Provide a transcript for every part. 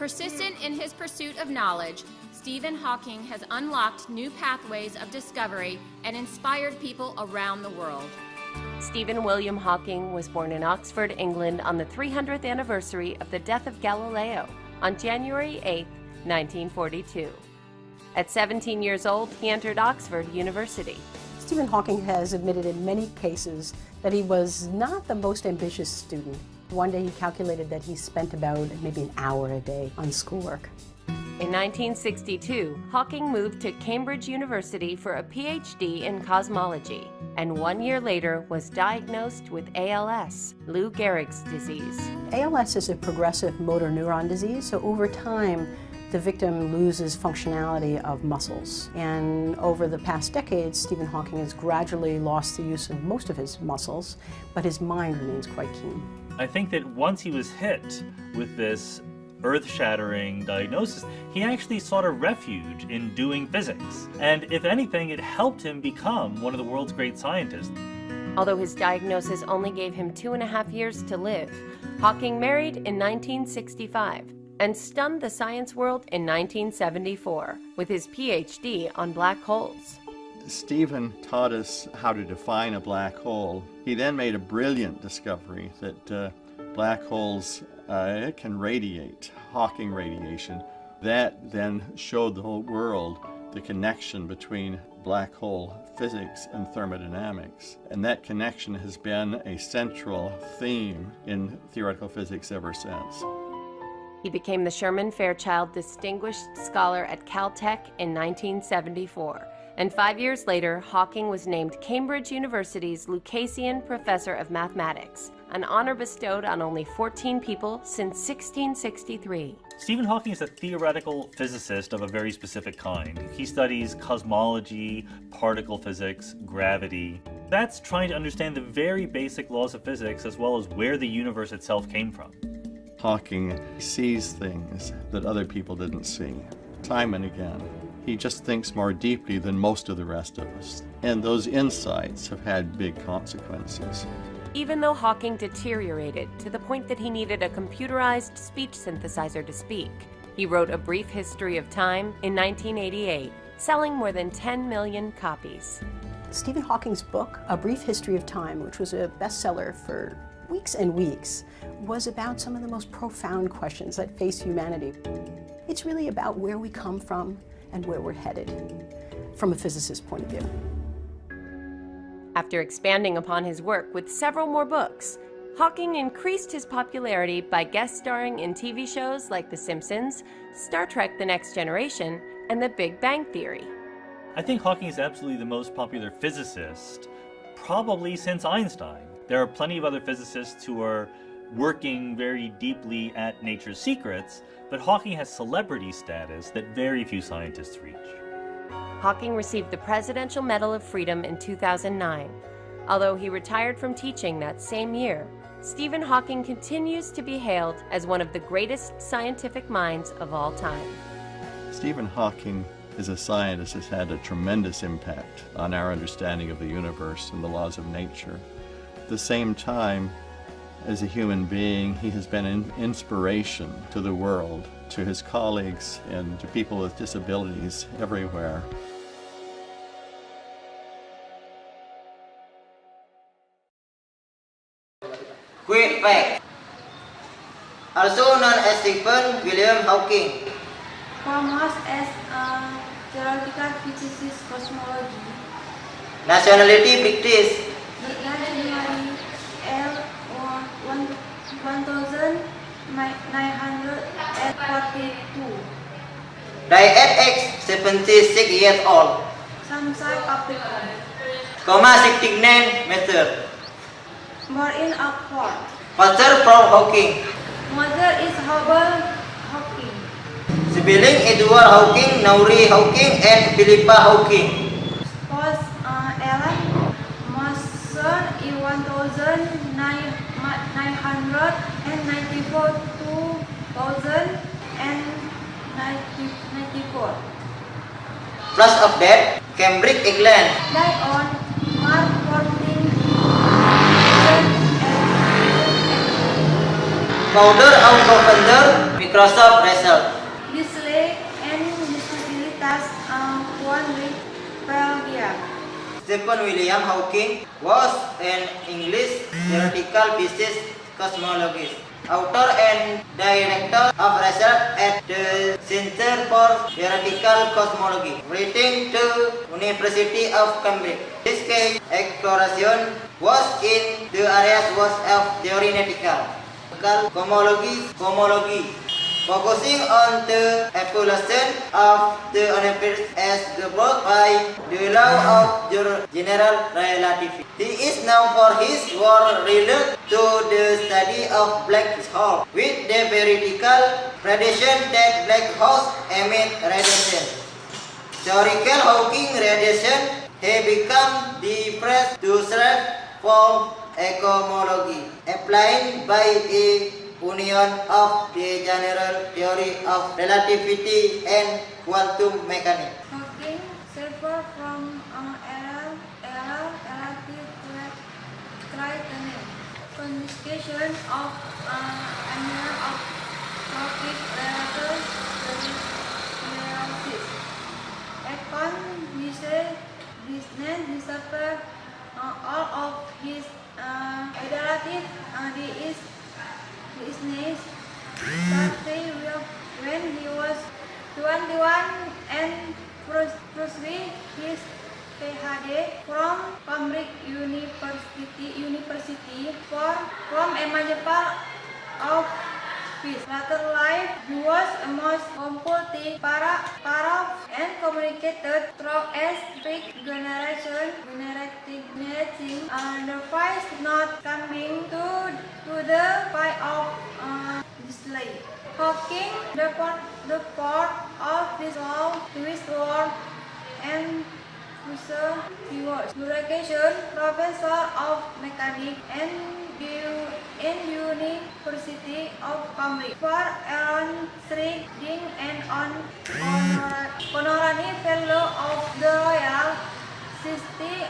Persistent in his pursuit of knowledge, Stephen Hawking has unlocked new pathways of discovery and inspired people around the world. Stephen William Hawking was born in Oxford, England on the 300th anniversary of the death of Galileo on January 8, 1942. At 17 years old, he entered Oxford University. Stephen Hawking has admitted in many cases that he was not the most ambitious student. One day he calculated that he spent about maybe an hour a day on schoolwork. In 1962, Hawking moved to Cambridge University for a PhD in cosmology, and 1 year later was diagnosed with ALS, Lou Gehrig's disease. ALS is a progressive motor neuron disease, so over time the victim loses functionality of muscles. And over the past decades, Stephen Hawking has gradually lost the use of most of his muscles, but his mind remains quite keen. I think that once he was hit with this earth-shattering diagnosis, he actually sought a refuge in doing physics. And if anything, it helped him become one of the world's great scientists. Although his diagnosis only gave him 2.5 years to live, Hawking married in 1965 and stunned the science world in 1974 with his PhD on black holes. Stephen taught us how to define a black hole. He then made a brilliant discovery that black holes can radiate, Hawking radiation. That then showed the whole world the connection between black hole physics and thermodynamics. And that connection has been a central theme in theoretical physics ever since. He became the Sherman Fairchild Distinguished Scholar at Caltech in 1974. And 5 years later, Hawking was named Cambridge University's Lucasian Professor of Mathematics, an honor bestowed on only 14 people since 1663. Stephen Hawking is a theoretical physicist of a very specific kind. He studies cosmology, particle physics, gravity. That's trying to understand the very basic laws of physics as well as where the universe itself came from. Hawking sees things that other people didn't see, time and again. He just thinks more deeply than most of the rest of us. And those insights have had big consequences. Even though Hawking deteriorated to the point that he needed a computerized speech synthesizer to speak, he wrote A Brief History of Time in 1988, selling more than 10 million copies. Stephen Hawking's book, A Brief History of Time, which was a bestseller for weeks and weeks, was about some of the most profound questions that face humanity. It's really about where we come from and where we're headed, from a physicist's point of view. After expanding upon his work with several more books, Hawking increased his popularity by guest starring in TV shows like The Simpsons, Star Trek: The Next Generation, and The Big Bang Theory. I think Hawking is absolutely the most popular physicist, probably since Einstein. There are plenty of other physicists who are working very deeply at nature's secrets, but Hawking has celebrity status that very few scientists reach. Hawking received the Presidential Medal of Freedom in 2009. Although he retired from teaching that same year, Stephen Hawking continues to be hailed as one of the greatest scientific minds of all time. Stephen Hawking as a scientist has had a tremendous impact on our understanding of the universe and the laws of nature. At the same time, as a human being, he has been an inspiration to the world, to his colleagues, and to people with disabilities everywhere. Quick fact. Also known as Stephen William Hawking. Famous as a theoretical physicist cosmology. Nationality British. January 1942. Die at age 76 years old. Samsai Capricorn. Significant method. Born in Oxford. Father from Hawking. Mother is Hubble Hawking. Sibling Edward Hawking, Nauri Hawking, and Philippa Hawking. Spouse Ellen Mason in 1994 2094. Place of death, Cambridge, England. Died on March 14, 2008. Founder and co-founder Microsoft result. Display and Disabilitas Puan Belgia. Stephen William Hawking was an English theoretical physics cosmologist, author and director of research at the Center for Theoretical Cosmology, writing to University of Cambridge. His case exploration was in the areas of theoretical cosmology, focusing on the evolution of the universe as governed by the law of general relativity. He is known for his work related to the study of black holes, with the theoretical prediction that black holes emit radiation. Theoretical Hawking radiation has become the first to serve for cosmology, applied by a union of the general theory of relativity and quantum mechanics. Hawking suffered from relative tightening, conjugation of annular of tropic relative. Upon business discovered all of his relative business started when he was 21 and pursued his PhD from Cambridge University from a major of his later life. He was a most compulsive para and communicated through a strict generating the voice not coming to the point of display. Hawking the part of this world and he was Education Professor of Mechanics in University of Cambridge for around 3 years and honorary Fellow of the Royal Society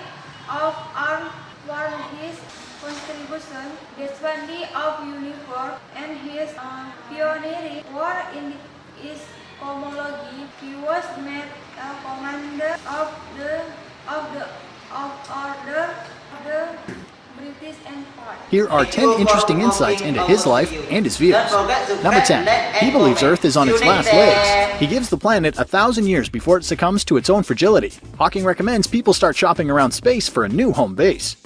of Arts for his contribution, the study of universe, and his pioneering work in cosmology. He was made a commander of the Order of the British Empire. Here are 10 interesting insights into his life and his views. Number 10. He believes Earth is on its last legs. He gives the planet 1,000 years before it succumbs to its own fragility. Hawking recommends people start shopping around space for a new home base.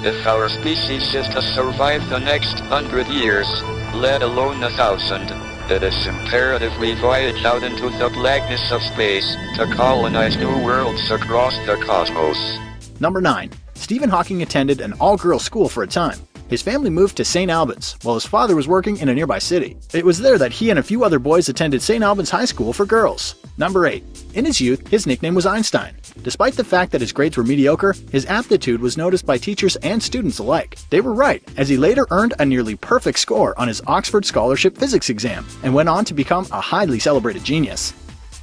If our species is to survive the next 100 years, let alone 1,000, it is imperative we voyage out into the blackness of space to colonize new worlds across the cosmos. Number 9. Stephen Hawking attended an all-girls school for a time. His family moved to St. Albans, while his father was working in a nearby city. It was there that he and a few other boys attended St. Albans High School for girls. Number 8. In his youth, his nickname was Einstein. Despite the fact that his grades were mediocre, his aptitude was noticed by teachers and students alike. They were right, as he later earned a nearly perfect score on his Oxford Scholarship Physics exam, and went on to become a highly celebrated genius.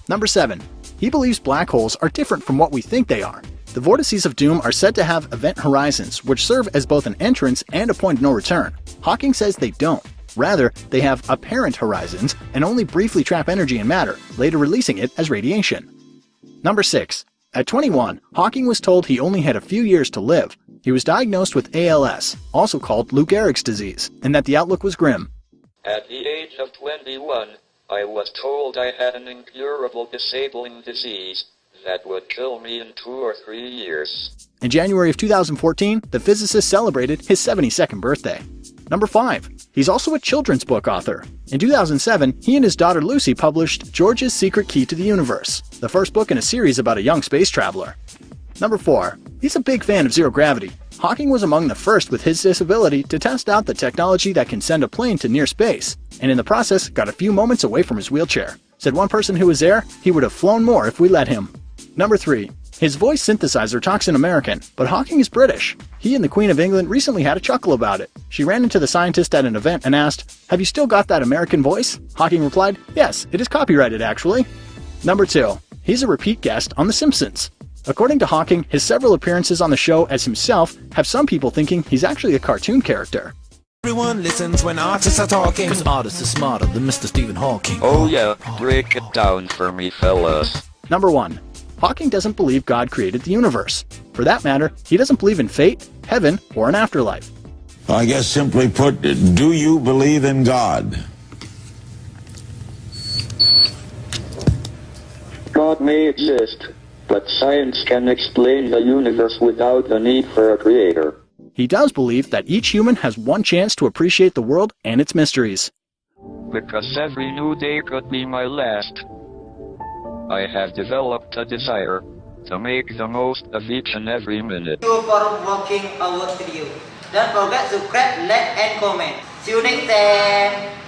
Number 7. He believes black holes are different from what we think they are. The vortices of doom are said to have event horizons, which serve as both an entrance and a point of no return. Hawking says they don't. Rather, they have apparent horizons and only briefly trap energy and matter, later releasing it as radiation. Number 6. At 21, Hawking was told he only had a few years to live. He was diagnosed with ALS, also called Lou Gehrig's disease, and that the outlook was grim. At the age of 21, I was told I had an incurable disabling disease that would kill me in 2 or 3 years. In January of 2014, the physicist celebrated his 72nd birthday. Number 5. He's also a children's book author. In 2007, he and his daughter Lucy published George's Secret Key to the Universe, the first book in a series about a young space traveler. Number 4. He's a big fan of zero gravity. Hawking was among the first with his disability to test out the technology that can send a plane to near space, and in the process got a few moments away from his wheelchair. Said one person who was there, he would have flown more if we let him. Number 3. His voice synthesizer talks in American, but Hawking is British. He and the Queen of England recently had a chuckle about it. She ran into the scientist at an event and asked, "Have you still got that American voice?" Hawking replied, "Yes, it is copyrighted actually." Number 2. He's a repeat guest on The Simpsons. According to Hawking, his several appearances on the show as himself have some people thinking he's actually a cartoon character. Everyone listens when artists are talking, 'cause artists are smarter than Mr. Stephen Hawking. Oh yeah, break it down for me, fellas. Number 1. Hawking doesn't believe God created the universe. For that matter, he doesn't believe in fate, heaven, or an afterlife. I guess simply put, do you believe in God? God may exist, but science can explain the universe without the need for a creator. He does believe that each human has one chance to appreciate the world and its mysteries. Because every new day could be my last, I have developed a desire to make the most of each and every minute. Thank you for watching our video. Don't forget to subscribe, like, and comment. See you next time.